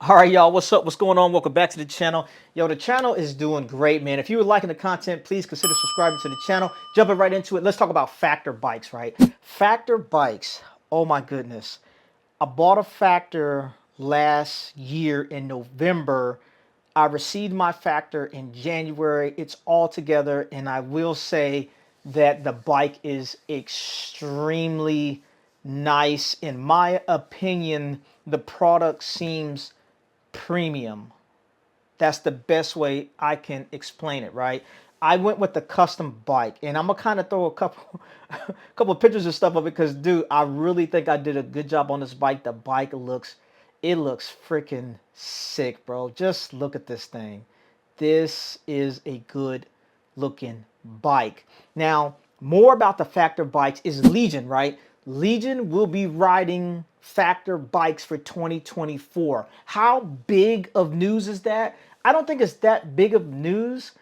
All right, y'all, what's up? What's going on? Welcome back to the channel. Yo, the channel is doing great, man. If you were liking the content, please consider subscribing to the channel. Jumping right into it, let's talk about Factor bikes, right? Factor bikes, oh my goodness. I bought a Factor last year in November. I received my Factor in January. It's all together, and I will say that the bike is extremely nice. In my opinion, the product seems premium. That's the best way I can explain it, right? I went with the custom bike, and I'm gonna kind of throw a couple, a couple of pictures and stuff of it because, dude, I really think I did a good job on this bike. The bike looks, it looks freaking sick, bro. Just look at this thing. This is a good looking bike. Now, more about the Factor bikes is Legion, right? Legion will be riding Factor bikes for 2024. How big of news is that? I don't think it's that big of news.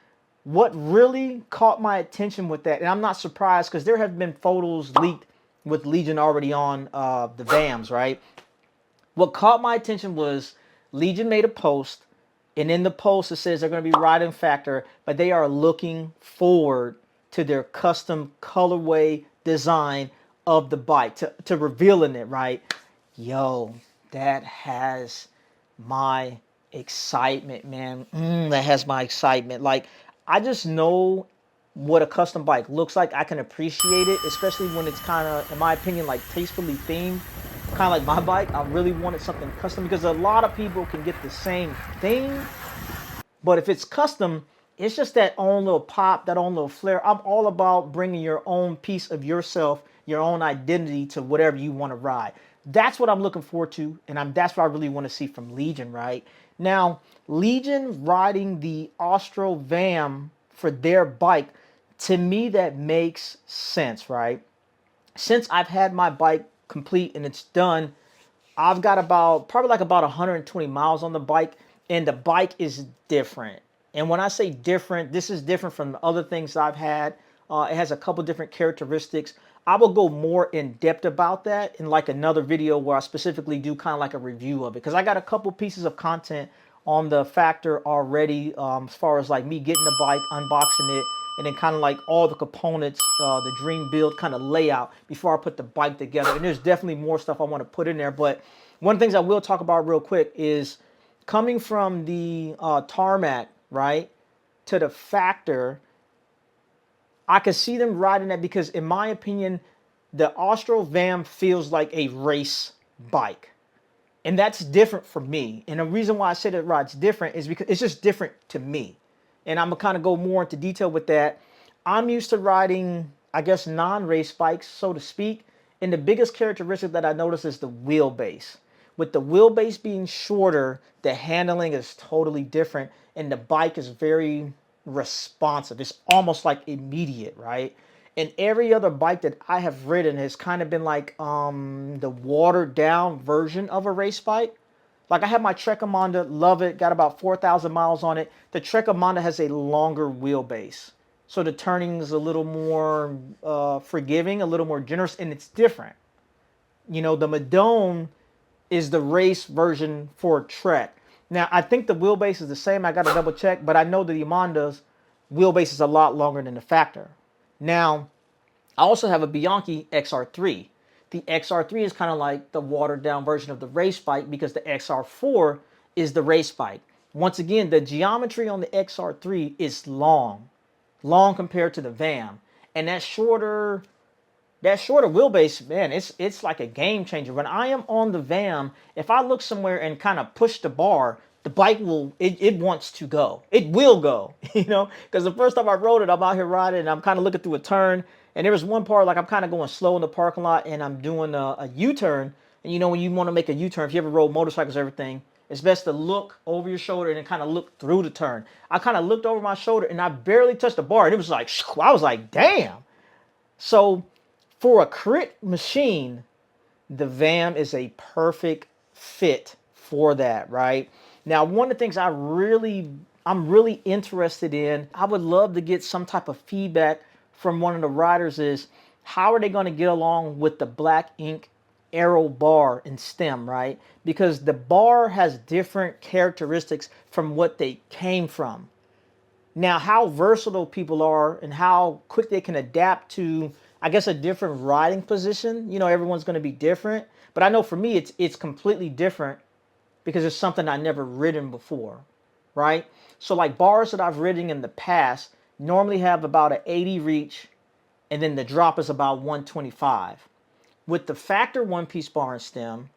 What really caught my attention with that, and I'm not surprised because there have been photos leaked with Legion already on the VAMs, right? What caught my attention was Legion made a post, and in the post it says they're going to be riding Factor, but they are looking forward to their custom colorway design of the bike, to revealing it, right? Yo, that has my excitement, man. That has my excitement. Like, I just know what a custom bike looks like. I can appreciate it, especially when it's kind of, in my opinion, like tastefully themed. Kind of like my bike. I really wanted something custom because a lot of people can get the same thing, but if it's custom, it's just that own little pop, that own little flair. I'm all about bringing your own piece of yourself, your own identity to whatever you want to ride. That's what I'm looking forward to, and that's what I really want to see from Legion, right? Now, Legion riding the Ostro VAM for their bike, to me, that makes sense, right? Since I've had my bike complete and it's done, I've got probably like about 120 miles on the bike, and the bike is different. And when I say different, this is different from the other things I've had. It has a couple different characteristics. I will go more in depth about that in like another video where I specifically do kind of like a review of it, because I got a couple pieces of content on the Factor already, as far as like me getting the bike, unboxing it, and then kind of like all the components, the dream build kind of layout before I put the bike together. And there's definitely more stuff I want to put in there. But one of the things I will talk about real quick is coming from the tarmac, right, to the Factor. I could see them riding that because, in my opinion, the Ostro VAM feels like a race bike. And that's different for me. And the reason why I say that ride's different is because it's just different to me. And I'm going to kind of go more into detail with that. I'm used to riding, I guess, non-race bikes, so to speak. And the biggest characteristic that I notice is the wheelbase. With the wheelbase being shorter, the handling is totally different. And the bike is very responsive. It's almost like immediate, right? And every other bike that I have ridden has kind of been like the watered down version of a race bike. Like, I have my Trekkimanda, love it, got about 4,000 miles on it. The Trekkimanda has a longer wheelbase. So the turning is a little more forgiving, a little more generous, and it's different. You know, the Madone is the race version for Trek. Now, I think the wheelbase is the same. I got to double check, but I know the Yamanda's wheelbase is a lot longer than the Factor. Now, I also have a Bianchi XR3. The XR3 is kind of like the watered down version of the race bike because the XR4 is the race bike. Once again, the geometry on the XR3 is long compared to the VAM. And that shorter wheelbase, man, it's like a game changer. When I am on the VAM, if I look somewhere and kind of push the bar, the bike will, it wants to go. It will go, you know? Because the first time I rode it, I'm out here riding and I'm kind of looking through a turn. And there was one part, like I'm kind of going slow in the parking lot and I'm doing a U-turn. And you know, when you want to make a U-turn, if you ever rode motorcycles or everything, it's best to look over your shoulder and then kind of look through the turn. I kind of looked over my shoulder and I barely touched the bar. And it was like, I was like, damn. So for a crit machine, the VAM is a perfect fit for that, right? Now, one of the things I'm really interested in, I would love to get some type of feedback from one of the riders is, how are they going to get along with the black ink arrow bar and stem, right? Because the bar has different characteristics from what they came from. Now, how versatile people are and how quick they can adapt to, I guess, a different riding position. You know, everyone's going to be different. But I know for me, it's completely different because it's something I never ridden before, right? So like bars that I've ridden in the past normally have about an 80 reach, and then the drop is about 125. With the Factor one-piece bar and stem,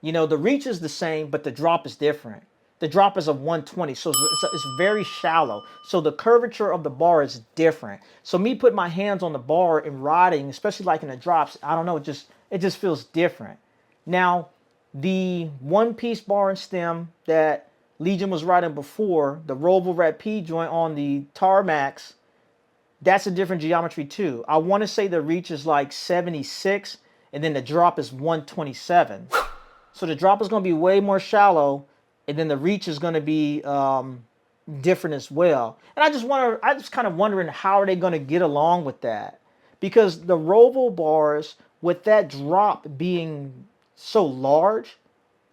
you know, the reach is the same, but the drop is different. The drop is a 120, so it's very shallow. So the curvature of the bar is different. So me putting my hands on the bar and riding, especially like in the drops, I don't know, it just feels different. Now, the one-piece bar and stem that Legion was riding before, the RobbArmstrong Red P joint on the Tarmacs, that's a different geometry too. I want to say the reach is like 76, and then the drop is 127. So the drop is going to be way more shallow, and then the reach is going to be different as well. And I just kind of wondering how are they going to get along with that, because the RobbArmstrong bars with that drop being so large,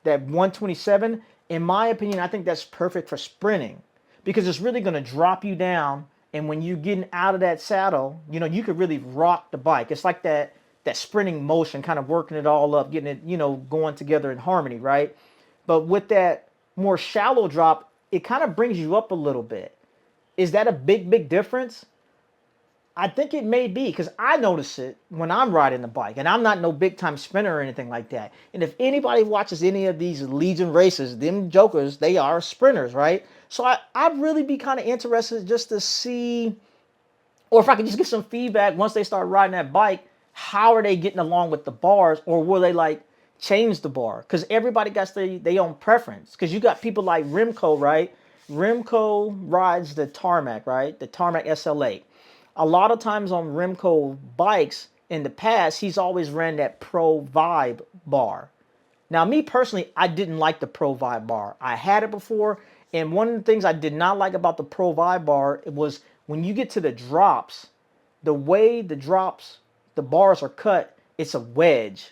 that 127, in my opinion, I think that's perfect for sprinting, because it's really going to drop you down. And when you're getting out of that saddle, you know, you could really rock the bike. It's like that sprinting motion, kind of working it all up, getting it, you know, going together in harmony, right? But with that more shallow drop, it kind of brings you up a little bit. Is that a big difference? I think it may be, because I notice it when I'm riding the bike, and I'm not no big time sprinter or anything like that. And if anybody watches any of these Legion races, them jokers, they are sprinters, right? So I'd really be kind of interested just to see, or if I could just get some feedback once they start riding that bike, how are they getting along with the bars, or will they like change the bar? Because everybody got their own preference. Because you got people like Remco, right? Remco rides the Tarmac, right? The Tarmac SL8. A lot of times on Remco bikes in the past, he's always ran that Pro Vibe bar. Now, me personally, I didn't like the Pro Vibe bar. I had it before, and one of the things I did not like about the Pro Vibe bar, it was when you get to the drops, the way the drops, the bars are cut, it's a wedge.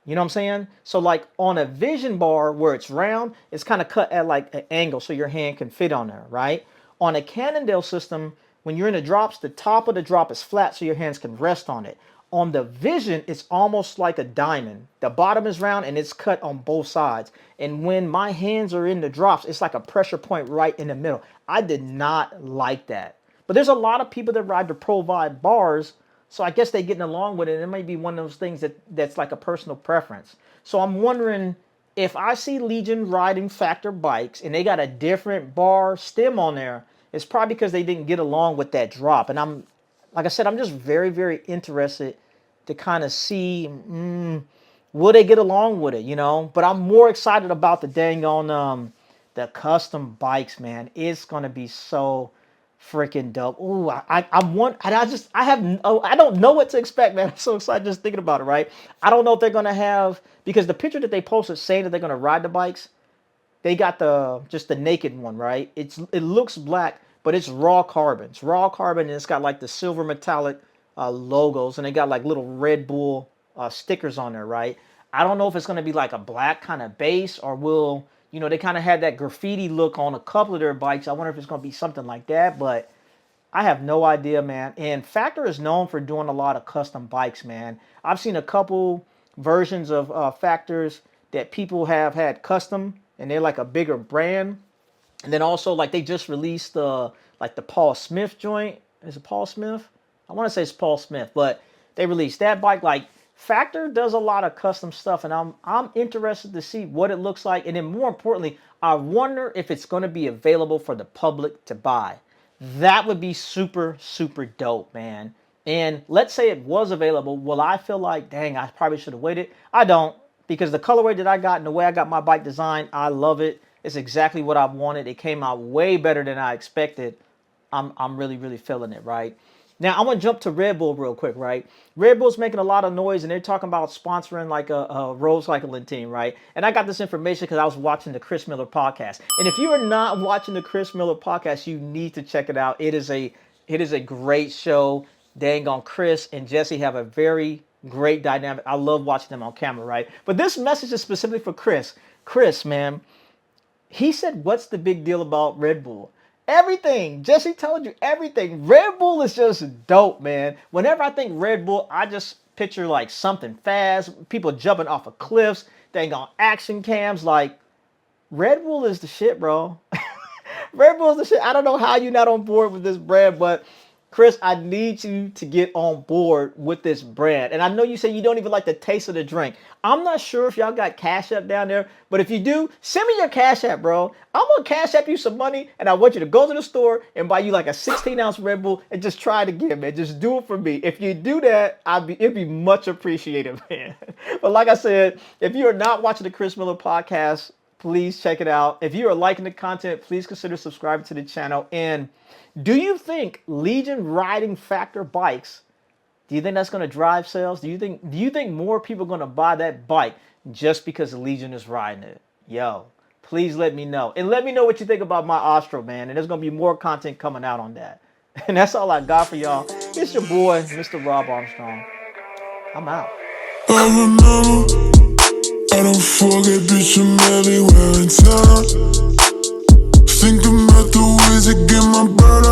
You know what I'm saying? So like on a Vision bar where it's round, it's kind of cut at like an angle so your hand can fit on there, right? On a Cannondale system, when you're in the drops, the top of the drop is flat so your hands can rest on it. On the Vision, it's almost like a diamond. The bottom is round and it's cut on both sides. And when my hands are in the drops, it's like a pressure point right in the middle. I did not like that. But there's a lot of people that ride the Pro Vibe bars, so I guess they're getting along with it. It might be one of those things that's like a personal preference. So I'm wondering, if I see Legion riding Factor bikes and they got a different bar stem on there, it's probably because they didn't get along with that drop. And like I said, I'm just very interested to kind of see, will they get along with it, you know? But I'm more excited about the dang on the custom bikes, man. It's gonna be so freaking dope. Ooh, I don't know what to expect, man. I'm so excited just thinking about it, right? I don't know if they're gonna have, because the picture that they posted saying that they're gonna ride the bikes, they got just the naked one, right? It looks black, but it's raw carbon. It's raw carbon, and it's got like the silver metallic logos, and they got like little RedBull stickers on there, right? I don't know if it's going to be like a black kind of base, or will, you know, they kind of had that graffiti look on a couple of their bikes. I wonder if it's going to be something like that, but I have no idea, man. And Factor is known for doing a lot of custom bikes, man. I've seen a couple versions of Factors that people have had custom, and they're like a bigger brand. And then also, like, they just released like the Paul Smith joint. Is it Paul Smith? I want to say it's Paul Smith, but they released that bike. Like, Factor does a lot of custom stuff, and I'm interested to see what it looks like. And then more importantly, I wonder if it's going to be available for the public to buy. That would be super dope, man. And let's say it was available. Will I feel like, dang, I probably should have waited? I don't, because the colorway that I got and the way I got my bike designed, I love it. It's exactly what I wanted. It came out way better than I expected. I'm really feeling it, right? Now, I'm going to jump to RedBull real quick, right? RedBull's making a lot of noise, and they're talking about sponsoring like a road cycling team, right? And I got this information because I was watching the Chris Miller podcast. And if you are not watching the Chris Miller podcast, you need to check it out. It is a great show. Dang on, Chris and Jesse have a very Great dynamic. I love watching them on camera, right? But this message is specifically for Chris. Chris, man, he said, what's the big deal about Red Bull? Everything. Jesse told you everything. Red Bull is just dope, man. Whenever I think Red Bull, I just picture like something fast, people jumping off of cliffs, dang on action cams. Like, Red Bull is the shit, bro. Red Bull is the shit. I don't know how you're not on board with this brand, but Chris, I need you to get on board with this brand. And I know you say you don't even like the taste of the drink. I'm not sure if y'all got Cash App down there, but if you do, send me your Cash App, bro. I'm gonna Cash App you some money, and I want you to go to the store and buy you like a 16-ounce Red Bull and just try it again, man. Just do it for me. If you do that, it'd be much appreciated, man. But like I said, if you are not watching the Chris Miller podcast, please check it out. If you are liking the content, please consider subscribing to the channel. And do you think Legion riding Factor bikes, do you think that's going to drive sales? Do you think more people are going to buy that bike just because Legion is riding it? Yo, please let me know. And let me know what you think about my Ostro, man. And there's going to be more content coming out on that. And that's all I got for y'all. It's your boy, Mr. Robb Armstrong. I'm out. I remember, I don't forget, bitch, I'm everywhere in town. Think about the ways to get my bird